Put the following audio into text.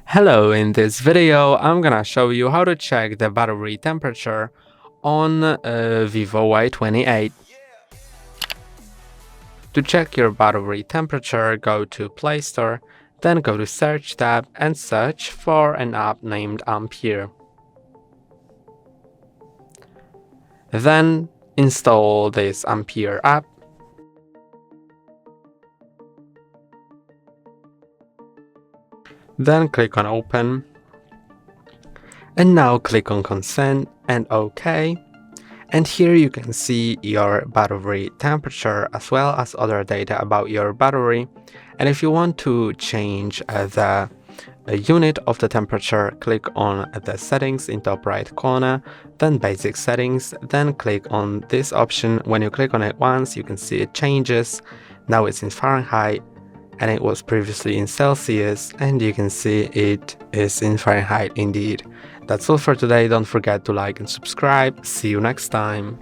Hello, in this video I'm gonna show you how to check the battery temperature on Vivo Y28. To check your battery temperature, go to Play Store, then go to Search tab and search for an app named Ampere. Then install this Ampere app. Then click on Open. And now click on Consent and OK. And here you can see your battery temperature as well as other data about your battery. And if you want to change the unit of the temperature, click on the settings in top right corner, then basic settings, then click on this option. When you click on it once, you can see it changes. Now it's in Fahrenheit and it was previously in Celsius, and you can see it is in Fahrenheit indeed. That's all for today. Don't forget to like and subscribe. See you next time.